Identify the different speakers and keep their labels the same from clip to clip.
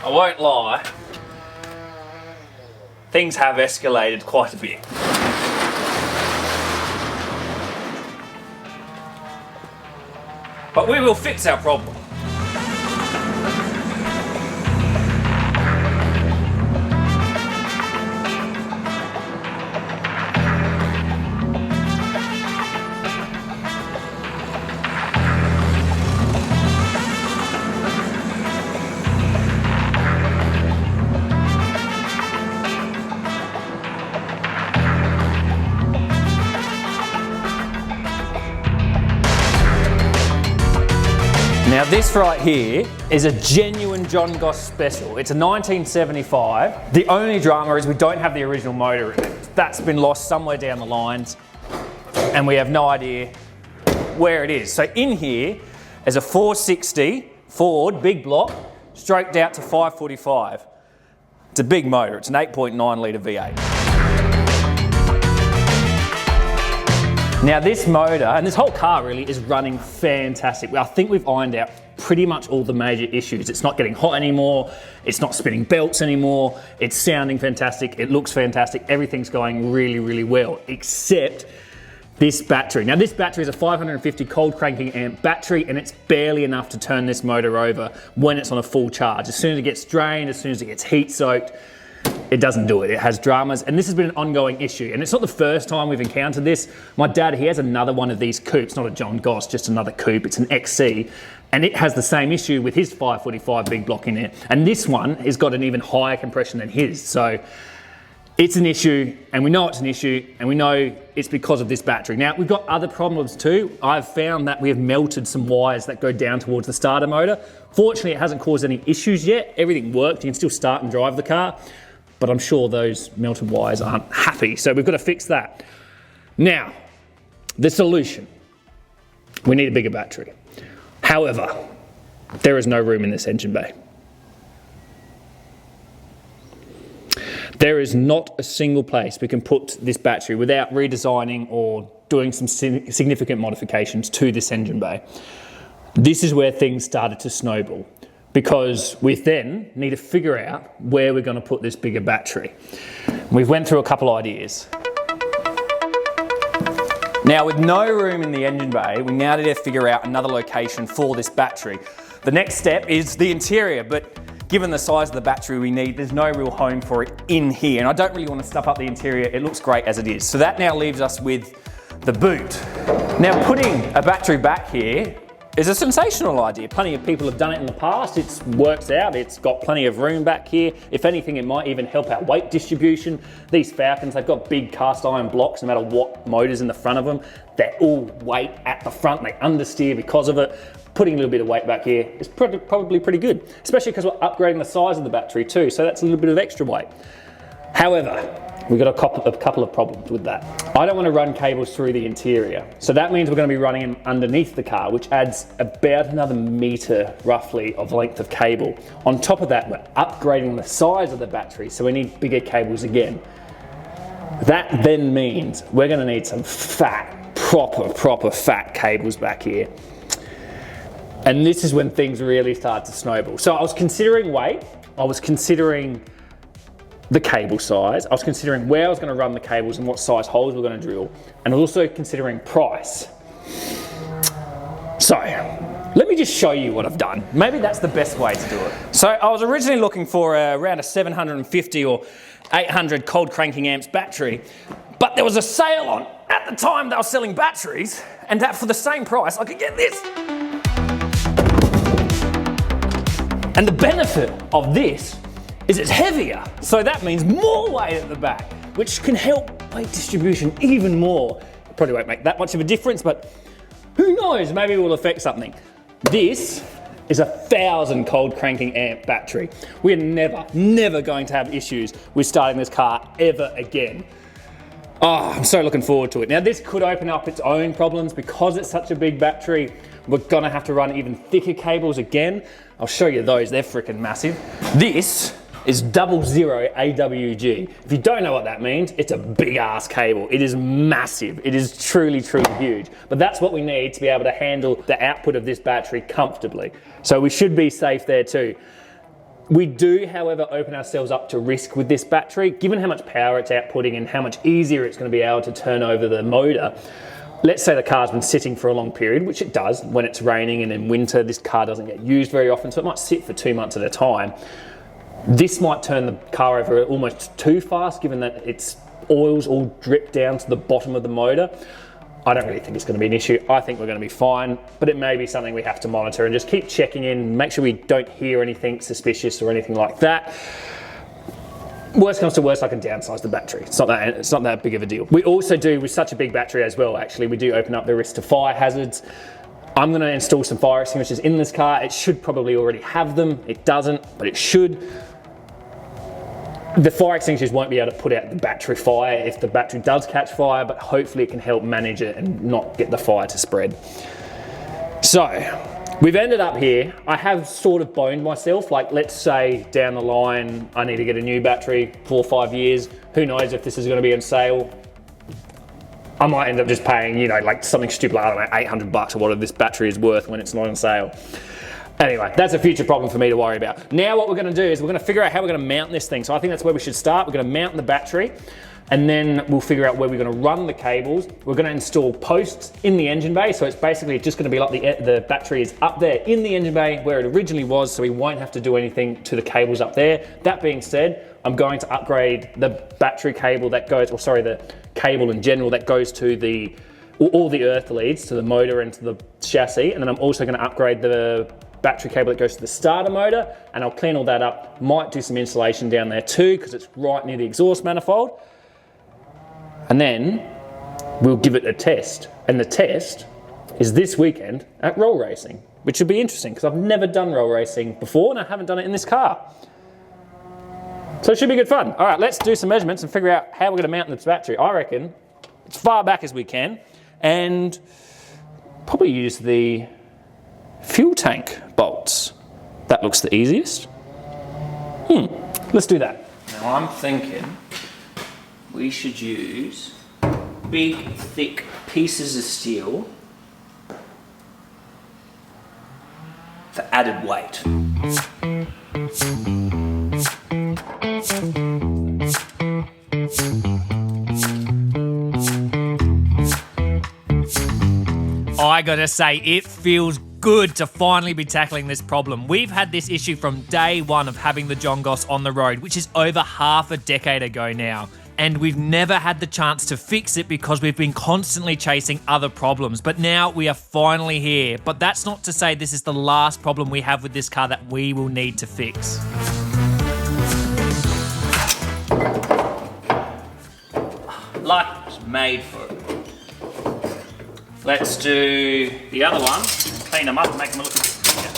Speaker 1: I won't lie, things have escalated quite a bit. But we will fix our problem. Now this right here is a genuine John Goss Special. It's a 1975. The only drama is we don't have the original motor in it. That's been lost somewhere down the lines and we have no idea where it is. So in here is a 460 Ford big block stroked out to 545. It's a big motor. It's an 8.9 litre V8. Now this motor, and this whole car really, is running fantastic. I think we've ironed out pretty much all the major issues. It's not getting hot anymore, it's not spinning belts anymore, it's sounding fantastic, it looks fantastic, everything's going really, really well, except this battery. Now this battery is a 550 cold cranking amp battery and it's barely enough to turn this motor over when it's on a full charge. As soon as it gets drained, as soon as it gets heat soaked, it doesn't do it. It has dramas, and this has been an ongoing issue. And it's not the first time we've encountered this. My dad, he has another one of these coupes, not a John Goss, just another coupe. It's an XC, and it has the same issue with his 545 big block in it. And this one has got an even higher compression than his. So it's an issue, and we know it's an issue, and we know it's because of this battery. Now, we've got other problems too. I've found that we have melted some wires that go down towards the starter motor. Fortunately, it hasn't caused any issues yet. Everything worked. You can still start and drive the car. But I'm sure those melted wires aren't happy, so we've got to fix that. Now, the solution. We need a bigger battery. However, there is no room in this engine bay. There is not a single place we can put this battery without redesigning or doing some significant modifications to this engine bay. This is where things started to snowball, because we then need to figure out where we're going to put this bigger battery. We've went through a couple of ideas. Now, with no room in the engine bay, we now need to figure out another location for this battery. The next step is the interior, but given the size of the battery we need, there's no real home for it in here, and I don't really want to stuff up the interior. It looks great as it is. So that now leaves us with the boot. Now, putting a battery back here is a sensational idea. Plenty of people have done it in the past. It works out. It's got plenty of room back here. If anything, it might even help our weight distribution. These Falcons, they've got big cast iron blocks, no matter what motor's in the front of them. They're all weight at the front. They understeer because of it. Putting a little bit of weight back here is probably pretty good, especially because we're upgrading the size of the battery too, so that's a little bit of extra weight. However, we've got a couple of problems with that. I don't want to run cables through the interior, so that means we're going to be running them underneath the car, which adds about another metre roughly of length of cable. On top of that, we're upgrading the size of the battery, so we need bigger cables again. That then means we're going to need some fat, proper fat cables back here. And this is when things really start to snowball. So I was considering weight, I was considering the cable size, I was considering where I was going to run the cables and what size holes we're going to drill, and also considering price. So let me just show you what I've done. Maybe that's the best way to do it. So I was originally looking for around a 750 or 800 cold cranking amps battery, but there was a sale on at the time they were selling batteries, and that for the same price I could get this. And the benefit of this is it's heavier, so that means more weight at the back, which can help weight distribution even more. It probably won't make that much of a difference, but who knows, maybe it will affect something. This is a 1000 cold cranking amp battery. We're never going to have issues with starting this car ever again. Oh, I'm so looking forward to it. Now this could open up its own problems because it's such a big battery. We're gonna have to run even thicker cables again. I'll show you those, they're freaking massive. This is 00 AWG. If you don't know what that means, it's a big ass cable. It is massive. It is truly huge. But that's what we need to be able to handle the output of this battery comfortably. So we should be safe there too. We do, however, open ourselves up to risk with this battery. Given how much power it's outputting and how much easier it's going to be able to turn over the motor, let's say the car's been sitting for a long period, which it does when it's raining, and in winter this car doesn't get used very often, so it might sit for 2 months at a time. This might turn the car over almost too fast, given that its oils all drip down to the bottom of the motor. I don't really think it's going to be an issue. I think we're going to be fine, but it may be something we have to monitor and just keep checking in, make sure we don't hear anything suspicious or anything like that. Worst comes to worst, I can downsize the battery. It's not that big of a deal. We also do, with such a big battery as well, actually, we do open up the risk to fire hazards. I'm going to install some fire extinguishers in this car. It should probably already have them. It doesn't, but it should. The fire extinguishers won't be able to put out the battery fire if the battery does catch fire, but hopefully it can help manage it and not get the fire to spread. So, we've ended up here. I have sort of boned myself, like let's say down the line I need to get a new battery, 4 or 5 years. Who knows if this is going to be on sale. I might end up just paying, you know, like something stupid, like, I don't know, 800 bucks or whatever this battery is worth when it's not on sale. Anyway, that's a future problem for me to worry about. Now what we're going to do is we're going to figure out how we're going to mount this thing. So I think that's where we should start. We're going to mount the battery, and then we'll figure out where we're going to run the cables. We're going to install posts in the engine bay. So it's basically just going to be like the battery is up there in the engine bay where it originally was, so we won't have to do anything to the cables up there. That being said, I'm going to upgrade the battery cable that goes, or sorry, the cable in general that goes to all the earth leads to the motor and to the chassis. And then I'm also going to upgrade the battery cable that goes to the starter motor, and I'll clean all that up. Might do some insulation down there too, because it's right near the exhaust manifold. And then we'll give it a test. And the test is this weekend at roll racing, which will be interesting because I've never done roll racing before and I haven't done it in this car. So it should be good fun. All right, let's do some measurements and figure out how we're going to mount this battery. I reckon as far back as we can, and probably use the fuel tank bolts. That looks the easiest. Let's do that. Now I'm thinking we should use big, thick pieces of steel for added weight.
Speaker 2: I gotta say, it feels good to finally be tackling this problem. We've had this issue from day one of having the John Goss on the road, which is over half a decade ago now. And we've never had the chance to fix it because we've been constantly chasing other problems. But now we are finally here. But that's not to say this is the last problem we have with this car that we will need to fix.
Speaker 1: Like it was made for it. Let's do the other one, clean them up and make them look a bit bigger.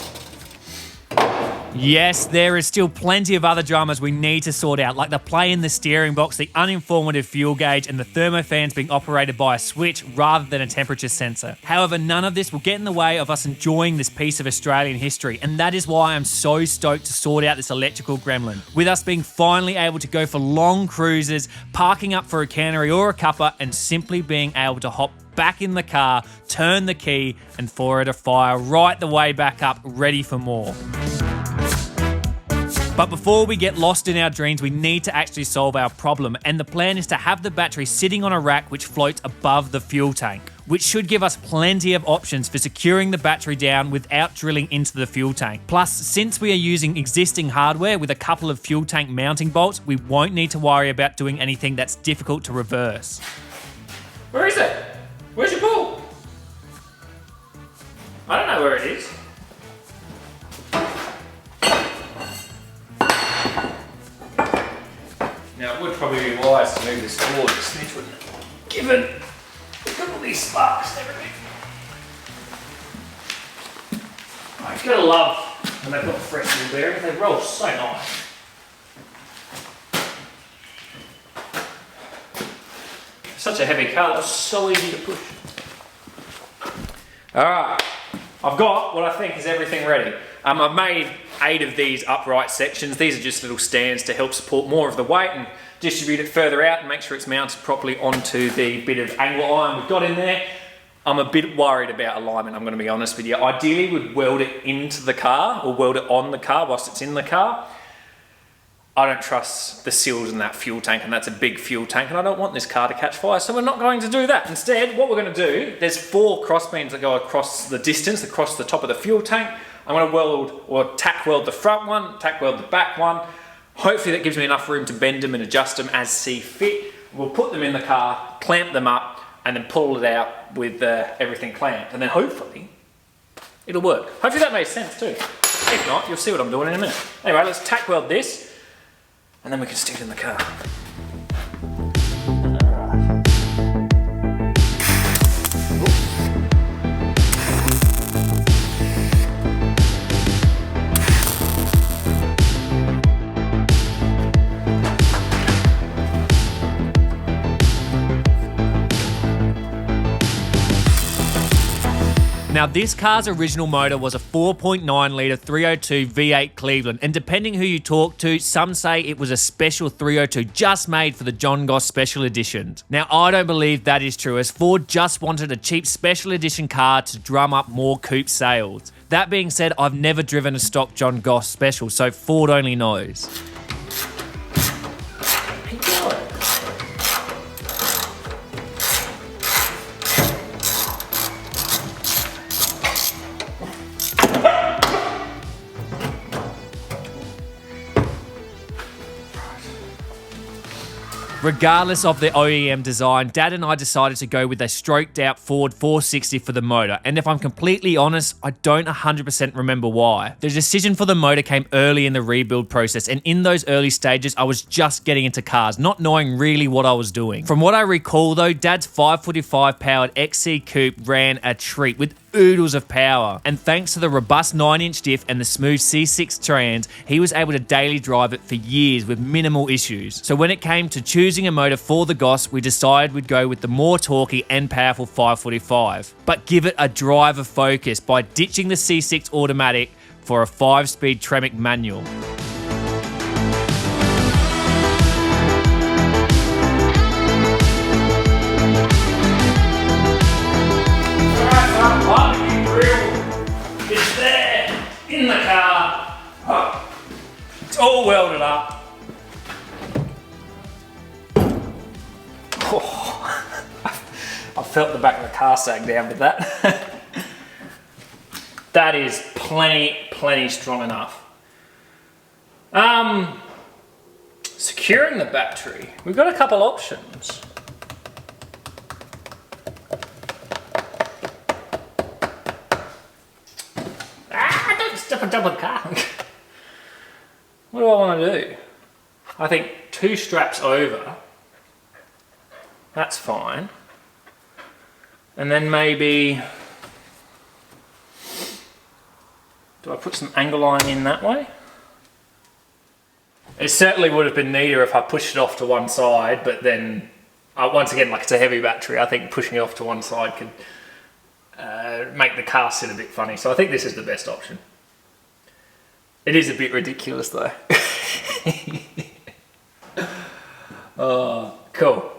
Speaker 2: Yes, there is still plenty of other dramas we need to sort out, like the play in the steering box, the uninformative fuel gauge, and the thermofans being operated by a switch rather than a temperature sensor. However, none of this will get in the way of us enjoying this piece of Australian history, and that is why I'm so stoked to sort out this electrical gremlin. With us being finally able to go for long cruises, parking up for a cannery or a cuppa, and simply being able to hop back in the car, turn the key, and for it to fire right the way back up, ready for more. But before we get lost in our dreams, we need to actually solve our problem, and the plan is to have the battery sitting on a rack which floats above the fuel tank, which should give us plenty of options for securing the battery down without drilling into the fuel tank. Plus, since we are using existing hardware with a couple of fuel tank mounting bolts, we won't need to worry about doing anything that's difficult to reverse.
Speaker 1: Where is it? Where's your pool? I don't know where it is. Now it would probably be wise to move this forward a smidge, wouldn't it? Given we've got all these sparks and everything. I gotta love when they've got fresh new bearings, they roll so nice. Such a heavy car, that was so easy to push. Alright, I've got what I think is everything ready. I've made 8 of these upright sections. These are just little stands to help support more of the weight and distribute it further out and make sure it's mounted properly onto the bit of angle iron we've got in there. I'm a bit worried about alignment, I'm going to be honest with you. Ideally, we'd weld it into the car or weld it on the car whilst it's in the car. I don't trust the seals in that fuel tank, and that's a big fuel tank, and I don't want this car to catch fire, so we're not going to do that. Instead, what we're going to do, there's 4 crossbeams that go across the distance, across the top of the fuel tank. I'm going to weld or tack weld the front one, tack weld the back one. Hopefully that gives me enough room to bend them and adjust them as see fit. We'll put them in the car, clamp them up, and then pull it out with everything clamped, and then hopefully it'll work. Hopefully that makes sense too. If not, you'll see what I'm doing in a minute. Anyway, let's tack weld this, and then we can stick it in the car.
Speaker 2: Now, this car's original motor was a 4.9 litre 302 V8 Cleveland, and depending who you talk to, some say it was a special 302 just made for the John Goss Special editions. Now, I don't believe that is true, as Ford just wanted a cheap special edition car to drum up more coupe sales. That being said, I've never driven a stock John Goss Special, so Ford only knows. Regardless of the OEM design, Dad and I decided to go with a stroked out Ford 460 for the motor, and if I'm completely honest, I don't 100% remember why. The decision for the motor came early in the rebuild process, and in those early stages I was just getting into cars, not knowing really what I was doing. From what I recall though, Dad's 545 powered XC Coupe ran a treat with oodles of power, and thanks to the robust 9-inch diff and the smooth C6 trans, he was able to daily drive it for years with minimal issues. So when it came to choosing a motor for the Goss, we decided we'd go with the more torquey and powerful 545, but give it a driver focus by ditching the C6 automatic for a 5-speed Tremec manual.
Speaker 1: It's there, in the car. Oh, it's all welded up. Oh, I felt the back of the car sag down with that. That is plenty strong enough. Securing the battery, we've got a couple options. Double car. What do I want to do? I think 2 straps over. That's fine. And then maybe, do I put some angle iron in that way? It certainly would have been neater if I pushed it off to one side, but then once again, like it's a heavy battery, I think pushing it off to one side could make the car sit a bit funny. So I think this is the best option. It is a bit ridiculous though. Oh, cool.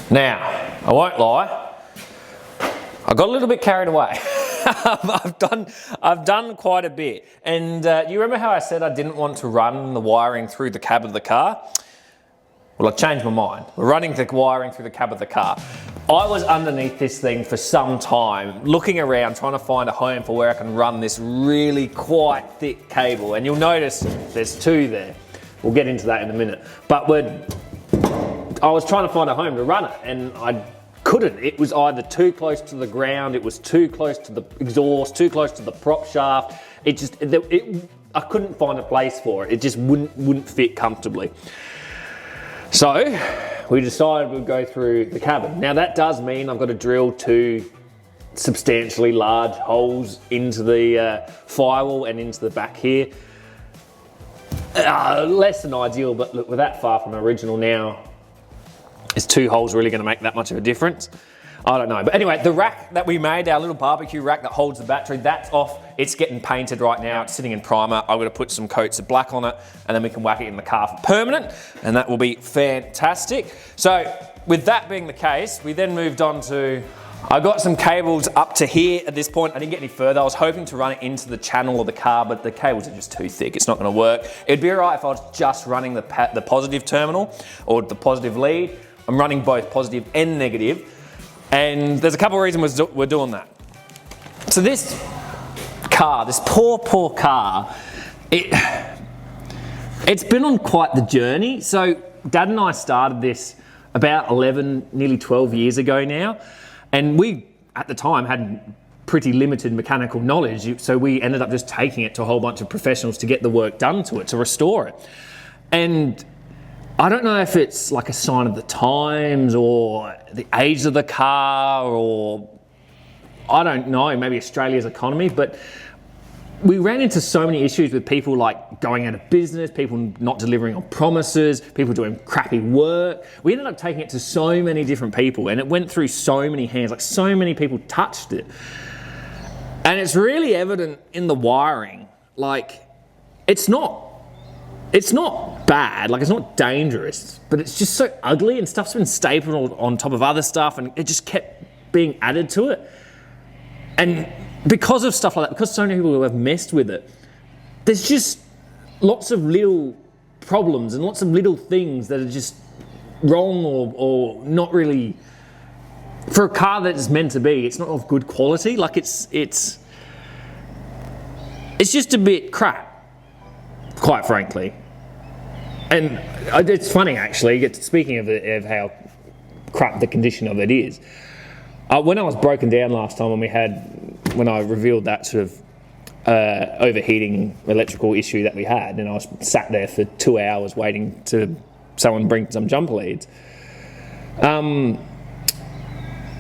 Speaker 1: Now, I won't lie, I got a little bit carried away. I've done quite a bit. And you remember how I said I didn't want to run the wiring through the cab of the car? Well, I've changed my mind. We're running the wiring through the cab of the car. I was underneath this thing for some time, looking around, trying to find a home for where I can run this really quite thick cable. And you'll notice there's 2 there. We'll get into that in a minute. But I was trying to find a home to run it, and I couldn't. It was either too close to the ground, it was too close to the exhaust, too close to the prop shaft. I couldn't find a place for it. It just wouldn't fit comfortably. So we decided we'd go through the cabin. Now that does mean I've got to drill 2 substantially large holes into the firewall and into the back here. Less than ideal, but look, we're that far from original now. Is 2 holes really going to make that much of a difference? I don't know. But anyway, the rack that we made, our little barbecue rack that holds the battery, that's off. It's getting painted right now. It's sitting in primer. I'm going to put some coats of black on it, and then we can whack it in the car for permanent, and that will be fantastic. So with that being the case, we then moved on to I got some cables up to here at this point. I didn't get any further. I was hoping to run it into the channel of the car, but the cables are just too thick. It's not going to work. It'd be all right if I was just running the positive terminal or the positive lead. I'm running both positive and negative, and there's a couple of reasons we're doing that. So this car, this poor car, it's been on quite the journey. So Dad and I started this about 11, nearly 12 years ago now. And we, at the time, had pretty limited mechanical knowledge, so we ended up just taking it to a whole bunch of professionals to get the work done to it, to restore it. And I don't know if it's like a sign of the times or the age of the car, or I don't know, maybe Australia's economy, but we ran into so many issues with people like going out of business, people not delivering on promises, people doing crappy work. We ended up taking it to so many different people, and it went through so many hands, like so many people touched it. And it's really evident in the wiring. Like, it's not bad, like it's not dangerous, but it's just so ugly, and stuff's been stapled on top of other stuff, and it just kept being added to it. And because of stuff like that, because so many people have messed with it, there's just lots of little problems and lots of little things that are just wrong or not really, for a car that it's meant to be, it's not of good quality. Like it's just a bit crap, quite frankly. And it's funny actually, speaking of how crap the condition of it is, when I was broken down last time when I revealed that sort of overheating electrical issue that we had, and I was sat there for 2 hours waiting to someone bring some jumper leads. I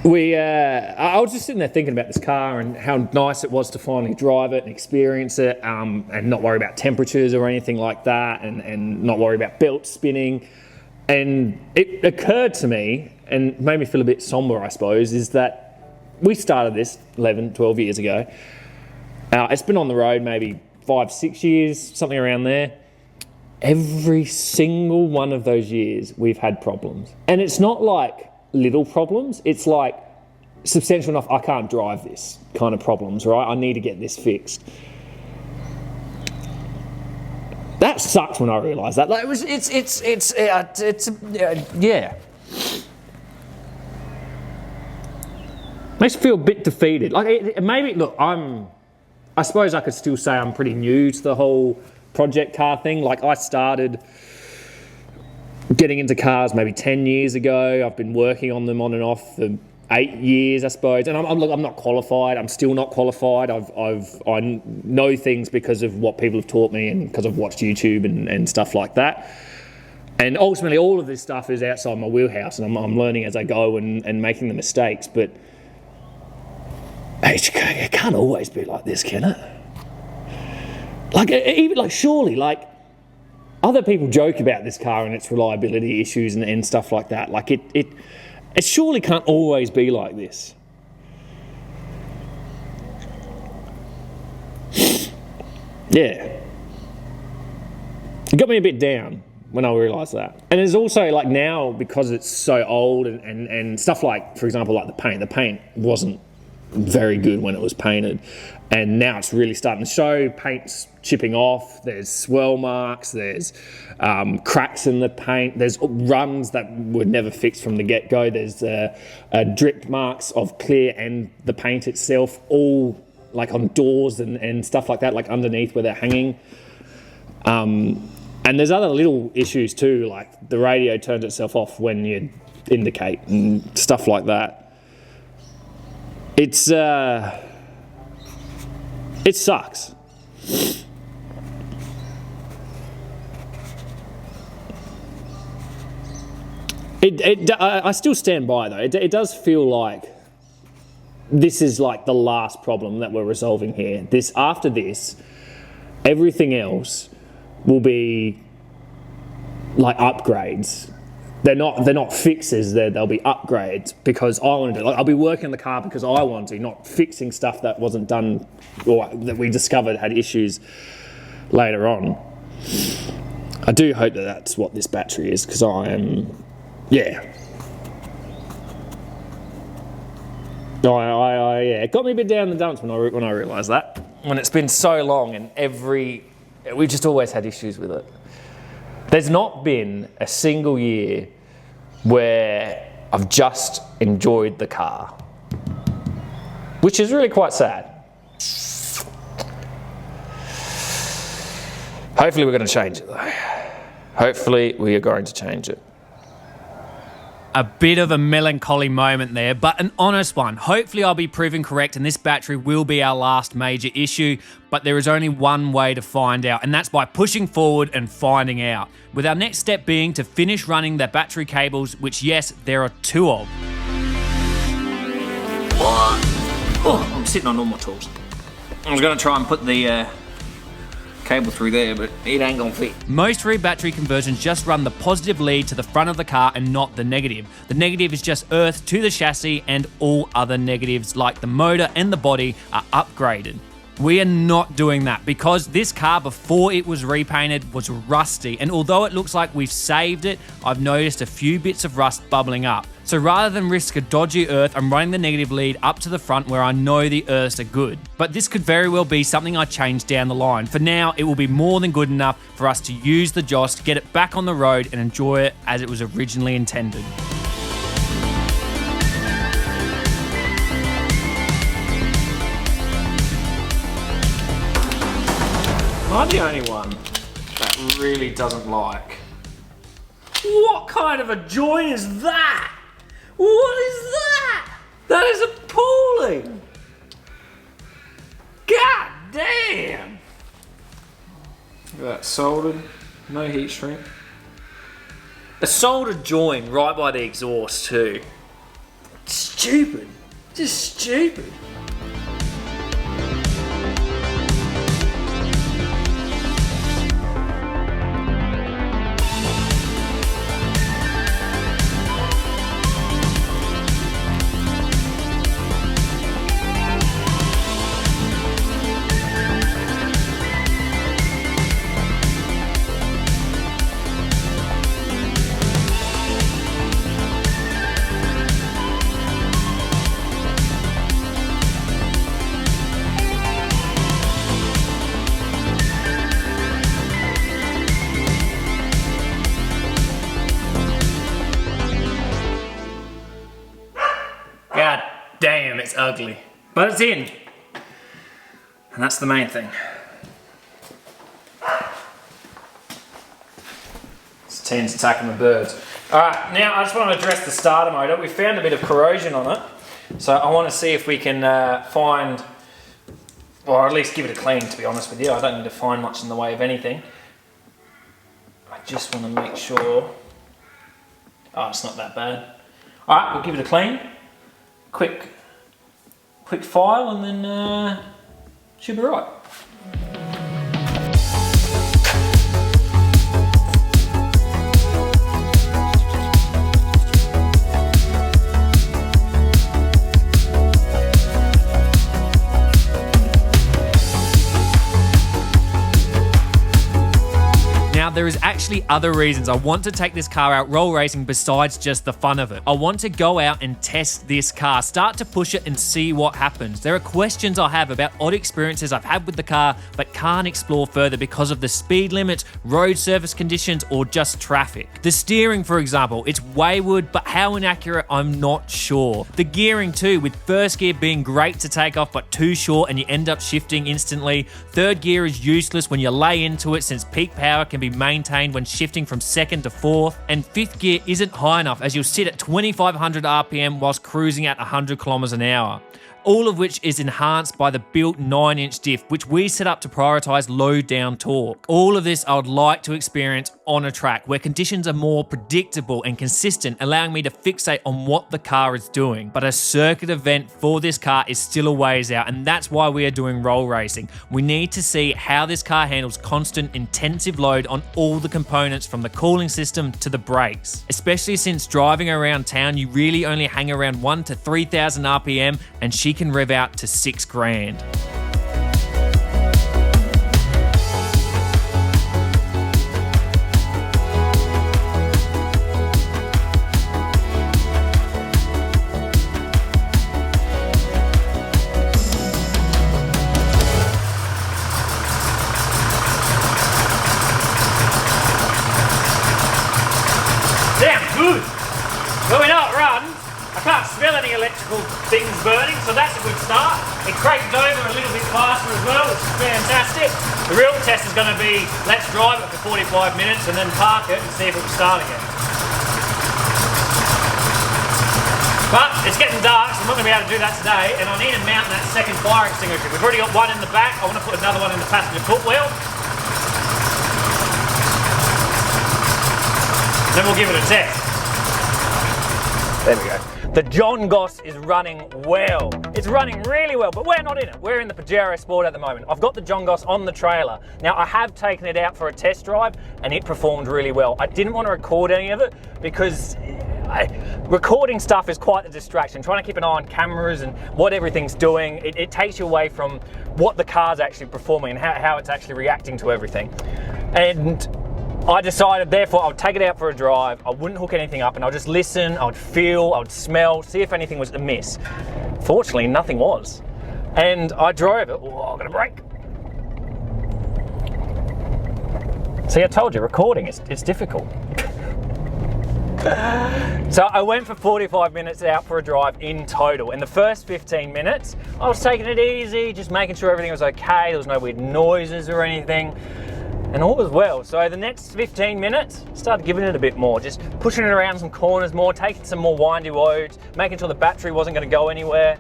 Speaker 1: was just sitting there thinking about this car and how nice it was to finally drive it and experience it, and not worry about temperatures or anything like that, and not worry about belts spinning. And it occurred to me, and made me feel a bit somber, I suppose, is that we started this 11, 12 years ago. It's been on the road maybe 5, 6 years, something around there. Every single one of those years, we've had problems. And it's not like little problems. It's like substantial enough, I can't drive this kind of problems, right? I need to get this fixed. That sucks when I realised that. Like yeah. Makes me feel a bit defeated. Like maybe, look, I suppose I could still say I'm pretty new to the whole project car thing. Like I started getting into cars maybe 10 years ago. I've been working on them on and off for 8 years, I suppose. And I'm not qualified. I'm still not qualified. I know things because of what people have taught me and because I've watched YouTube and stuff like that. And ultimately, all of this stuff is outside my wheelhouse, and I'm learning as I go and making the mistakes. But it can't always be like this, can it? Surely, other people joke about this car and its reliability issues and stuff like that. Like it surely can't always be like this. Yeah. It got me a bit down when I realised that. And there's also now, because it's so old and stuff like, for example, like the paint wasn't very good when it was painted, and now it's really starting to show. Paint's chipping off, there's swirl marks, there's cracks in the paint, there's runs that were never fixed from the get-go, there's drip marks of clear and the paint itself, all on doors and stuff like that, underneath where they're hanging. And there's other little issues too, like the radio turns itself off when you indicate and stuff like that. It sucks. I still stand by though. It does feel like this is the last problem that we're resolving here. After this, everything else will be upgrades. They're not fixes. They'll be upgrades because I want to do. I'll be working on the car because I want to, not fixing stuff that wasn't done or that we discovered had issues later on. I do hope that that's what this battery is, because I am, yeah. Yeah, it got me a bit down the dumps when I realised that. When it's been so long and we've just always had issues with it. There's not been a single year where I've just enjoyed the car, which is really quite sad. Hopefully we're going to change it though. Hopefully we are going to change it.
Speaker 2: A bit of a melancholy moment there, but an honest one. Hopefully I'll be proven correct and this battery will be our last major issue, but there is only one way to find out, and that's by pushing forward and finding out. With our next step being to finish running the battery cables, which yes, there are 2 of.
Speaker 1: Oh, I'm sitting on all my tools. I was going to try and put the cable through there, but it ain't gonna fit.
Speaker 2: Most battery conversions just run the positive lead to the front of the car and not the negative. The negative is just earth to the chassis, and all other negatives like the motor and the body are upgraded. We are not doing that because this car before it was repainted was rusty, and although it looks like we've saved it, I've noticed a few bits of rust bubbling up. So rather than risk a dodgy earth, I'm running the negative lead up to the front where I know the earths are good. But this could very well be something I change down the line. For now, it will be more than good enough for us to use the Joss to get it back on the road and enjoy it as it was originally intended.
Speaker 1: Am I the only one that really doesn't like? What kind of a joint is that? What is that? That is appalling. God damn. Look at that, soldered, no heat shrink. A soldered joint right by the exhaust too. Stupid, just stupid. God damn, it's ugly. But it's in. And that's the main thing. This team's attacking the birds. Alright, now I just want to address the starter motor. We found a bit of corrosion on it. So I want to see if we can find, or at least give it a clean, to be honest with you. I don't need to find much in the way of anything. I just want to make sure. Oh, it's not that bad. Alright, we'll give it a clean. Quick file, and then should be right.
Speaker 2: Now, there is actually other reasons I want to take this car out roll racing besides just the fun of it. I want to go out and test this car, start to push it and see what happens. There are questions I have about odd experiences I've had with the car but can't explore further because of the speed limits, road surface conditions, or just traffic. The steering, for example, it's wayward, but how inaccurate, I'm not sure. The gearing too, with first gear being great to take off but too short and you end up shifting instantly. Third gear is useless when you lay into it since peak power can be maintained when shifting from second to fourth, and fifth gear isn't high enough as you'll sit at 2500 RPM whilst cruising at 100 kilometers an hour. All of which is enhanced by the built 9-inch diff, which we set up to prioritize low down torque. All of this I would like to experience on a track where conditions are more predictable and consistent, allowing me to fixate on what the car is doing. But a circuit event for this car is still a ways out, and that's why we are doing roll racing. We need to see how this car handles constant intensive load on all the components from the cooling system to the brakes. Especially since driving around town, you really only hang around 1,000 to 3,000 RPM, and she can rev out to 6 grand. good. But when it runs, I can't smell any electrical things burning, so that's a good start. It cranked over a little bit faster as well, which is fantastic. The real test is going to be, let's drive it for 45 minutes and then park it and see if it will start again. But it's getting dark, so I'm not going to be able to do that today, and I need to mount that second fire extinguisher. We've already got one in the back, I want to put another one in the passenger footwheel. Then we'll give it a test. There we go. The John Goss is running well. It's running really well, but we're not in it. We're in the Pajero Sport at the moment. I've got the John Goss on the trailer. Now, I have taken it out for a test drive, and it performed really well. I didn't want to record any of it because recording stuff is quite a distraction. Trying to keep an eye on cameras and what everything's doing, it takes you away from what the car's actually performing and how it's actually reacting to everything. And I decided, therefore, I would take it out for a drive, I wouldn't hook anything up, and I'll just listen, I would feel, I would smell, see if anything was amiss. Fortunately, nothing was. And I drove it. Oh, I'm gonna brake. See, I told you, recording, it's difficult. So I went for 45 minutes out for a drive in total. In the first 15 minutes, I was taking it easy, just making sure everything was okay, there was no weird noises or anything. And all was well. So the next 15 minutes, started giving it a bit more, just pushing it around some corners more, taking some more windy roads, making sure the battery wasn't going to go anywhere,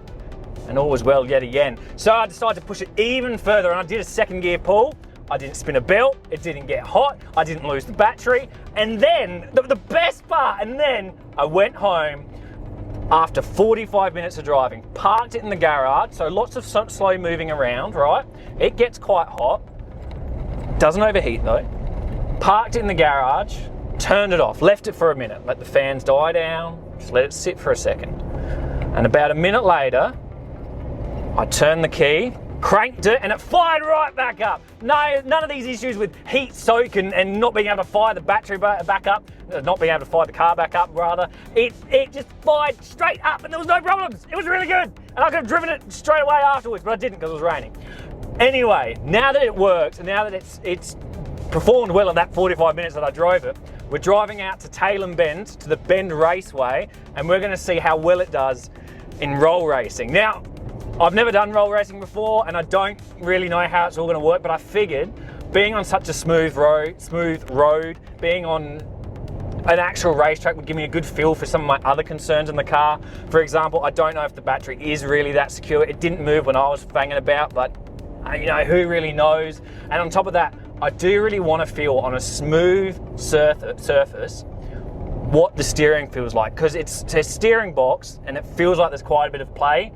Speaker 2: and all was well yet again. So I decided to push it even further, and I did a second gear pull. I didn't spin a belt, it didn't get hot, I didn't lose the battery, and then, the best part, and then I went home after 45 minutes of driving, parked it in the garage, so lots of slow moving around, right? It gets quite hot. Doesn't overheat though. Parked it in the garage, turned it off, left it for a minute, let the fans die down, just let it sit for a second. And about a minute later, I turned the key, cranked it, and it fired right back up. No, none of these issues with heat soak and not being able to fire the battery back up, not being able to fire the car back up rather. It just fired straight up and there was no problems. It was really good. And I could have driven it straight away afterwards, but I didn't because it was raining. Anyway, now that it works and now that it's performed well in that 45 minutes that I drove it, we're driving out to Tailem Bend, to the Bend Raceway, and we're going to see how well it does in roll racing. Now, I've never done roll racing before and I don't really know how it's all going to work, but I figured being on such a smooth road, being on an actual racetrack would give me a good feel for some of my other concerns in the car. For example, I don't know if the battery is really that secure. It didn't move when I was banging about, but you know, who really knows? And on top of that, I do really want to feel on a smooth surface what the steering feels like, because it's a steering box and it feels like there's quite a bit of play.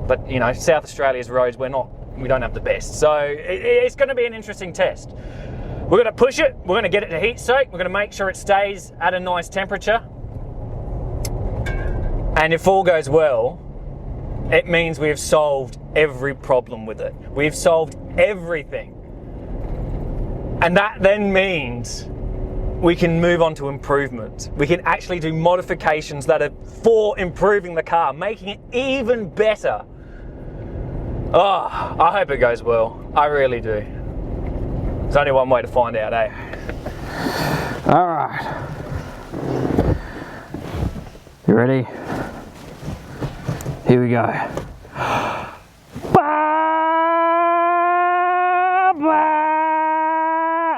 Speaker 2: But you know, South Australia's roads, we don't have the best. So it's going to be an interesting test. We're going to push it, we're going to get it to heat soak, we're going to make sure it stays at a nice temperature. And if all goes well, it means we've solved every problem with it. We've solved everything. And that then means we can move on to improvements. We can actually do modifications that are for improving the car, making it even better. Oh, I hope it goes well. I really do. There's only one way to find out, eh? All right. You ready? Here we go.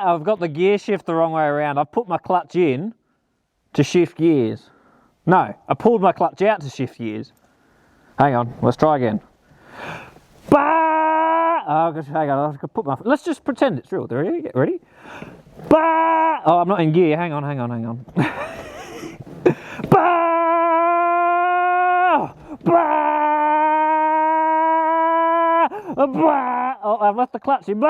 Speaker 2: I've got the gear shift the wrong way around. I've put my clutch in to shift gears. No, I pulled my clutch out to shift gears. Hang on, let's try again. Oh, hang on, I've got to put my... Let's just pretend it's real. Ready? Ready? Oh, I'm not in gear. Hang on. Oh, I've left the clutch in. Oh,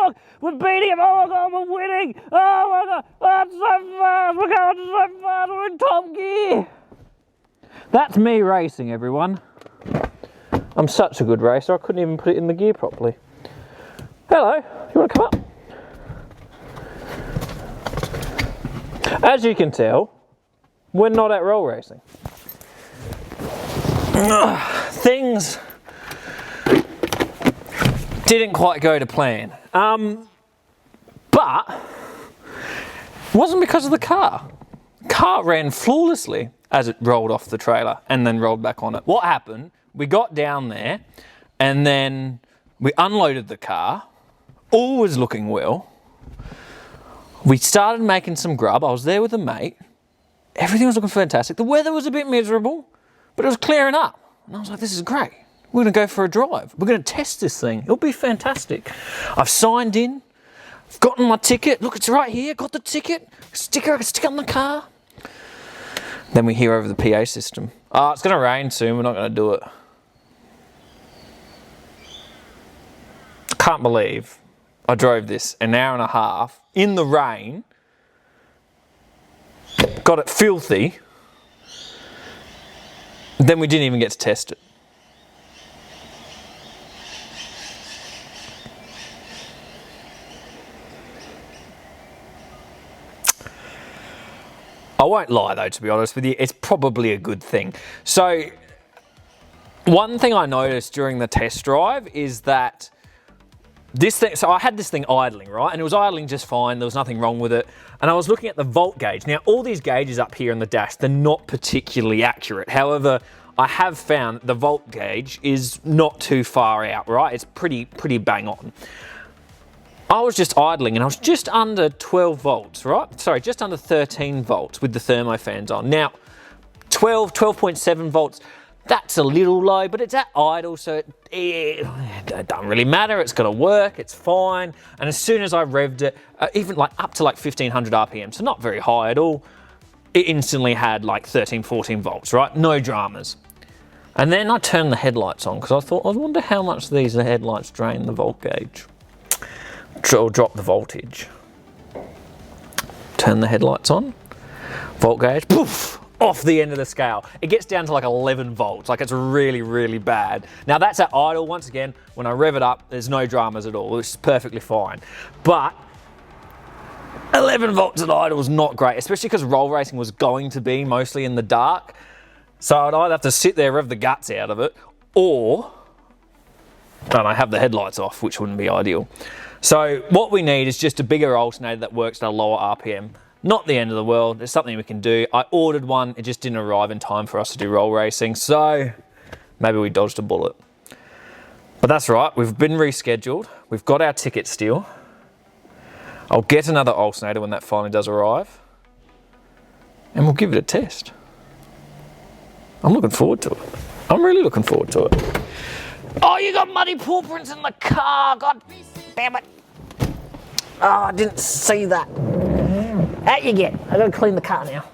Speaker 2: look, we're beating him. Oh my God, we're winning. Oh my God, that's so fast. We're going so fast. We're in top gear. That's me racing, everyone. I'm such a good racer, I couldn't even put it in the gear properly. Hello, you want to come up? As you can tell, we're not at roll racing. Things didn't quite go to plan. But
Speaker 1: wasn't because of the car. Car ran flawlessly as it rolled off the trailer and then rolled back on it. What happened, we got down there and then we unloaded the car. All was looking well. We started making some grub. I was there with a mate. Everything was looking fantastic. The weather was a bit miserable, but it was clearing up. And I was like, this is great. We're going to go for a drive. We're going to test this thing. It'll be fantastic. I've signed in. I've gotten my ticket. Look, it's right here. Got the ticket. Sticker, I can stick it on the car. Then we hear over the PA system. Oh, it's going to rain soon. We're not going to do it. Can't believe I drove this an hour and a half in the rain. Got it filthy. Then we didn't even get to test it. I won't lie though, to be honest with you, it's probably a good thing. So, one thing I noticed during the test drive is that this thing, so I had this thing idling, right? And it was idling just fine, there was nothing wrong with it. And I was looking at the volt gauge. Now, all these gauges up here in the dash, they're not particularly accurate. However, I have found the volt gauge is not too far out, right? It's pretty bang on. I was just idling and I was just under 12 volts, right? Sorry, just under 13 volts with the thermo fans on. Now, 12.7 volts, that's a little low, but it's at idle, so it doesn't really matter. It's gonna work, it's fine. And as soon as I revved it, even like up to like 1500 RPM, so not very high at all, it instantly had like 13, 14 volts, right? No dramas. And then I turned the headlights on because I thought, I wonder how much these headlights drain the volt gauge. Or drop the voltage. Turn the headlights on. Volt gauge, poof, off the end of the scale. It gets down to like 11 volts, like it's really, really bad. Now that's at idle, once again, when I rev it up, there's no dramas at all, it's perfectly fine. But 11 volts at idle is not great, especially because roll racing was going to be mostly in the dark. So I'd either have to sit there, rev the guts out of it, or I have the headlights off, which wouldn't be ideal. So what we need is just a bigger alternator that works at a lower RPM. Not the end of the world, it's something we can do. I ordered one, it just didn't arrive in time for us to do roll racing, so maybe we dodged a bullet. But that's right, we've been rescheduled, we've got our ticket still. I'll get another alternator when that finally does arrive, and we'll give it a test. I'm looking forward to it. I'm really looking forward to it. Oh, you got muddy paw prints in the car, god damn it. Oh, I didn't see that. Out you get. I gotta clean the car now.